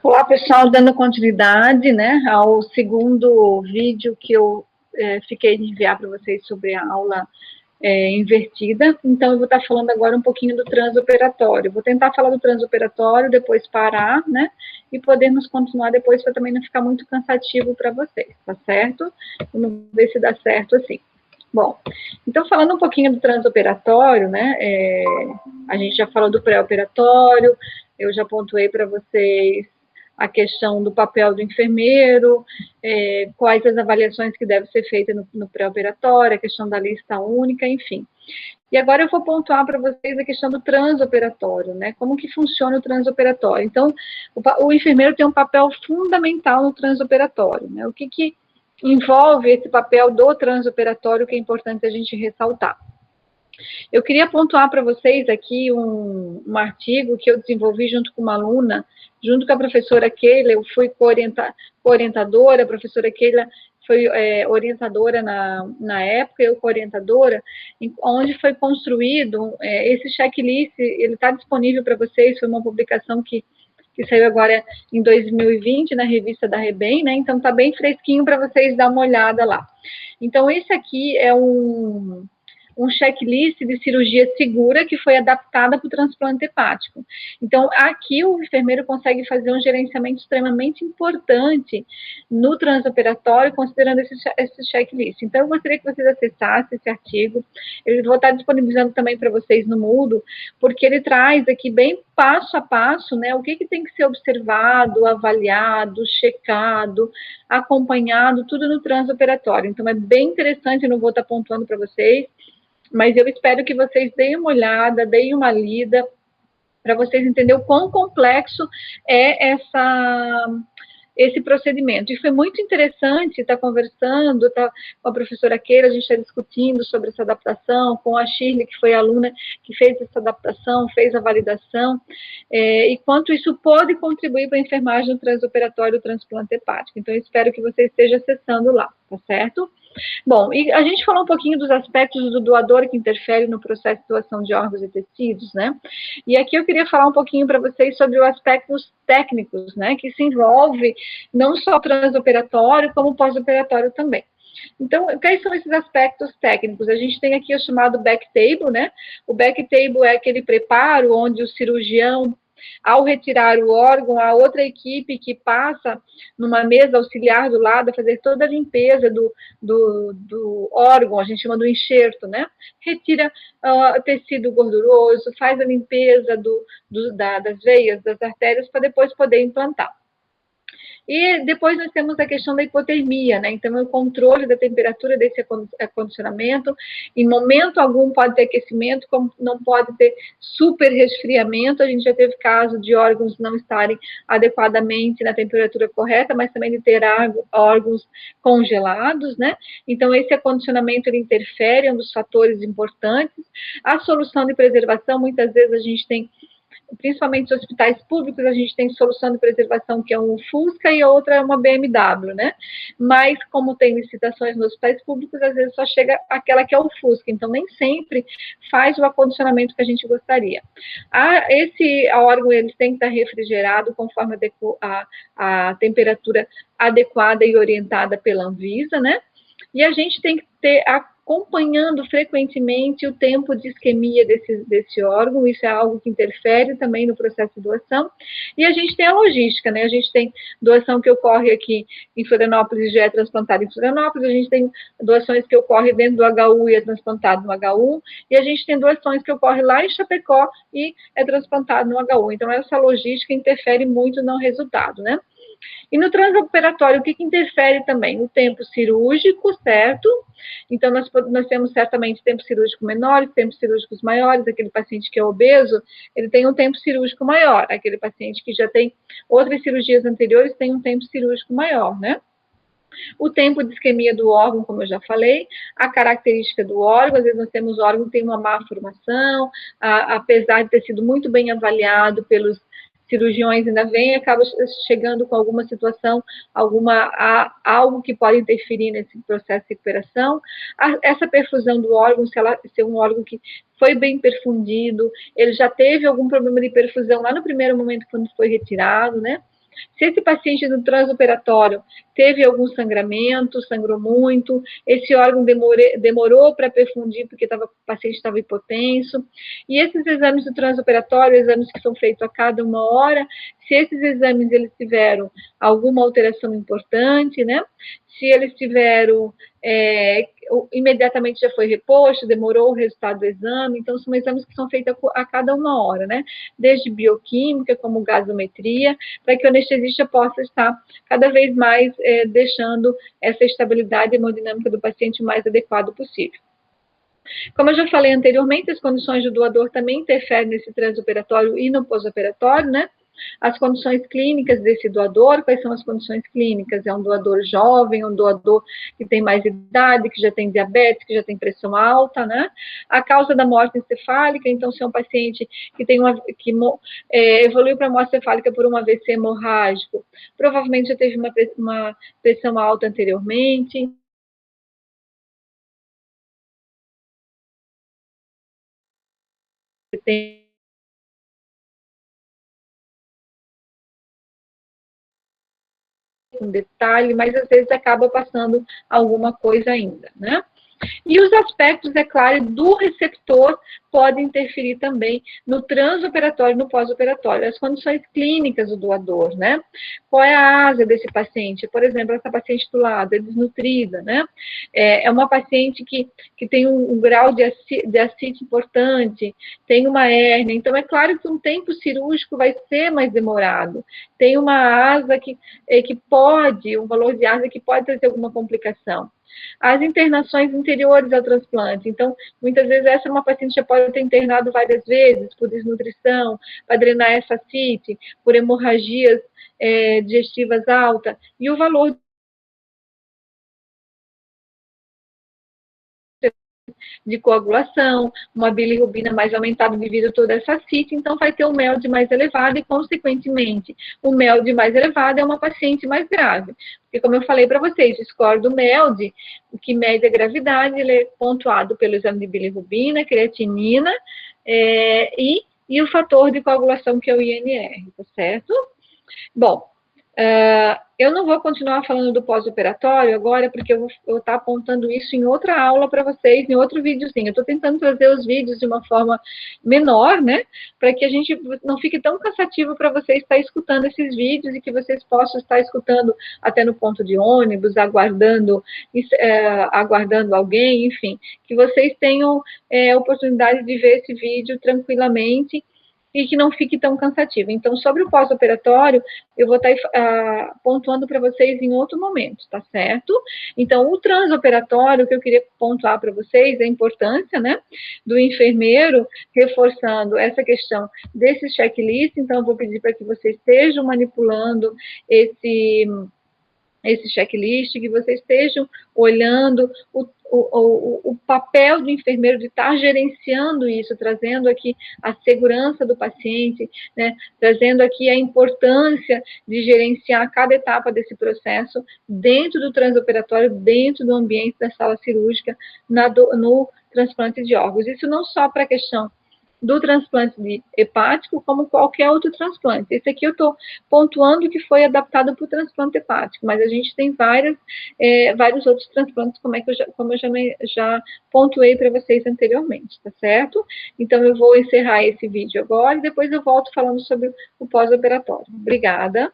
Olá, pessoal, dando continuidade, né, ao segundo vídeo que eu fiquei de enviar para vocês sobre a aula invertida. Então, eu vou estar falando agora um pouquinho do transoperatório. Vou tentar falar do transoperatório, depois parar, né, e podermos continuar depois para também não ficar muito cansativo para vocês, tá certo? Vamos ver se dá certo assim. Bom, então falando um pouquinho do transoperatório, né, a gente já falou do pré-operatório, eu já pontuei para vocês a questão do papel do enfermeiro, quais as avaliações que devem ser feitas no pré-operatório, a questão da lista única, enfim. E agora eu vou pontuar para vocês a questão do transoperatório, né? Como que funciona o transoperatório. Então, o enfermeiro tem um papel fundamental no transoperatório, né? O que envolve esse papel do transoperatório que é importante a gente ressaltar. Eu queria pontuar para vocês aqui um artigo que eu desenvolvi junto com uma aluna, junto com a professora Keila. Eu fui co-orientadora, a professora Keila foi orientadora na época, eu co-orientadora, onde foi construído esse checklist. Ele está disponível para vocês, foi uma publicação que saiu agora em 2020 na revista da Rebem, né? Então está bem fresquinho para vocês dar uma olhada lá. Então esse aqui é um checklist de cirurgia segura que foi adaptada para o transplante hepático. Então, aqui o enfermeiro consegue fazer um gerenciamento extremamente importante no transoperatório, considerando esse checklist. Então, eu gostaria que vocês acessassem esse artigo. Eu vou estar disponibilizando também para vocês no Moodle, porque ele traz aqui bem passo a passo, né, o que tem que ser observado, avaliado, checado, acompanhado, tudo no transoperatório. Então, é bem interessante, eu não vou estar pontuando para vocês, mas eu espero que vocês deem uma olhada, deem uma lida, para vocês entenderem o quão complexo é esse procedimento. E foi muito interessante estar conversando com a professora Keila, a gente está discutindo sobre essa adaptação, com a Shirley, que foi a aluna que fez essa adaptação, fez a validação, e quanto isso pode contribuir para a enfermagem do transoperatório do transplante hepático. Então, eu espero que você esteja acessando lá, tá certo? Bom, e a gente falou um pouquinho dos aspectos do doador que interfere no processo de doação de órgãos e tecidos, né? E aqui eu queria falar um pouquinho para vocês sobre os aspectos técnicos, né? Que se envolve não só o transoperatório, como o pós-operatório também. Então, quais são esses aspectos técnicos? A gente tem aqui o chamado back table, né? O back table é aquele preparo onde o cirurgião, ao retirar o órgão, a outra equipe que passa numa mesa auxiliar do lado a fazer toda a limpeza do órgão, a gente chama do enxerto, né? Retira tecido gorduroso, faz a limpeza das veias, das artérias, para depois poder implantar. E depois nós temos a questão da hipotermia, né? Então, é o controle da temperatura desse acondicionamento. Em momento algum pode ter aquecimento, como não pode ter super resfriamento. A gente já teve caso de órgãos não estarem adequadamente na temperatura correta, mas também de ter órgãos congelados, né? Então, esse acondicionamento ele interfere, é um dos fatores importantes. A solução de preservação, muitas vezes a gente tem, principalmente nos hospitais públicos, a gente tem solução de preservação que é um Fusca e a outra é uma BMW, né? Mas, como tem licitações nos hospitais públicos, às vezes só chega aquela que é o Fusca, então nem sempre faz o acondicionamento que a gente gostaria. Esse órgão, ele tem que estar refrigerado conforme a temperatura adequada e orientada pela Anvisa, né? E a gente tem que ter acompanhando frequentemente o tempo de isquemia desse órgão, isso é algo que interfere também no processo de doação. E a gente tem a logística, né? A gente tem doação que ocorre aqui em Florianópolis, já é transplantado em Florianópolis, a gente tem doações que ocorrem dentro do HU e é transplantado no HU, e a gente tem doações que ocorrem lá em Chapecó e é transplantado no HU. Então, essa logística interfere muito no resultado, né? E no transoperatório, o que interfere também? O tempo cirúrgico, certo? Então, nós temos certamente tempo cirúrgico menores, tempos cirúrgicos maiores. Aquele paciente que é obeso, ele tem um tempo cirúrgico maior. Aquele paciente que já tem outras cirurgias anteriores tem um tempo cirúrgico maior, né? O tempo de isquemia do órgão, como eu já falei, a característica do órgão, às vezes nós temos órgão que tem uma má formação, apesar de ter sido muito bem avaliado pelos cirurgiões, ainda vem, acaba chegando com alguma situação, algo que pode interferir nesse processo de recuperação. Essa perfusão do órgão, se ela ser um órgão que foi bem perfundido, ele já teve algum problema de perfusão lá no primeiro momento quando foi retirado, né? Se esse paciente no transoperatório teve algum sangramento, sangrou muito, esse órgão demorou para perfundir porque o paciente estava hipotenso. E esses exames do transoperatório, exames que são feitos a cada 1 hora, se esses exames eles tiveram alguma alteração importante, né? Se eles tiveram, imediatamente já foi reposto, demorou o resultado do exame, então são exames que são feitos a cada 1 hora, né? Desde bioquímica, como gasometria, para que o anestesista possa estar cada vez mais deixando essa estabilidade hemodinâmica do paciente o mais adequado possível. Como eu já falei anteriormente, as condições do doador também interferem nesse transoperatório e no pós-operatório, né? As condições clínicas desse doador, quais são as condições clínicas? É um doador jovem, um doador que tem mais idade, que já tem diabetes, que já tem pressão alta, né? A causa da morte encefálica, então, se é um paciente que evoluiu para morte encefálica por um AVC hemorrágico, provavelmente já teve uma pressão alta anteriormente. Tem um detalhe, mas às vezes acaba passando alguma coisa ainda, né? E os aspectos, é claro, do receptor podem interferir também no transoperatório e no pós-operatório. As condições clínicas do doador, né? Qual é a asa desse paciente? Por exemplo, essa paciente do lado é desnutrida, né? É uma paciente que tem um grau de ascite importante, tem uma hérnia. Então, é claro que um tempo cirúrgico vai ser mais demorado. Tem uma asa que pode, um valor de asa que pode trazer alguma complicação. As internações interiores ao transplante. Então, muitas vezes, essa é uma paciente que já pode ter internado várias vezes por desnutrição, para drenar essa ascite, por hemorragias digestivas altas, e o valor de coagulação, uma bilirrubina mais aumentada devido a toda essa ascite, então vai ter um MELD mais elevado e, consequentemente, o MELD mais elevado é uma paciente mais grave. Porque, como eu falei para vocês, o score do MELD, o que mede a gravidade, ele é pontuado pelo exame de bilirrubina, creatinina e o fator de coagulação, que é o INR, tá certo? Bom, eu não vou continuar falando do pós-operatório agora, porque eu vou estar apontando isso em outra aula para vocês, em outro videozinho. Eu estou tentando trazer os vídeos de uma forma menor, né? Para que a gente não fique tão cansativo para vocês estar escutando esses vídeos e que vocês possam estar escutando até no ponto de ônibus, aguardando alguém, enfim. Que vocês tenham oportunidade de ver esse vídeo tranquilamente e que não fique tão cansativo. Então, sobre o pós-operatório, eu vou estar pontuando para vocês em outro momento, tá certo? Então, o transoperatório, que eu queria pontuar para vocês, é a importância, né, do enfermeiro, reforçando essa questão desse checklist. Então, eu vou pedir para que vocês estejam manipulando esse checklist, que vocês estejam olhando o papel do enfermeiro de estar gerenciando isso, trazendo aqui a segurança do paciente, né, trazendo aqui a importância de gerenciar cada etapa desse processo dentro do transoperatório, dentro do ambiente da sala cirúrgica, no transplante de órgãos. Isso não só para a questão do transplante de hepático, como qualquer outro transplante. Esse aqui eu estou pontuando que foi adaptado para o transplante hepático, mas a gente tem vários outros transplantes, como eu já pontuei para vocês anteriormente, tá certo? Então, eu vou encerrar esse vídeo agora e depois eu volto falando sobre o pós-operatório. Obrigada.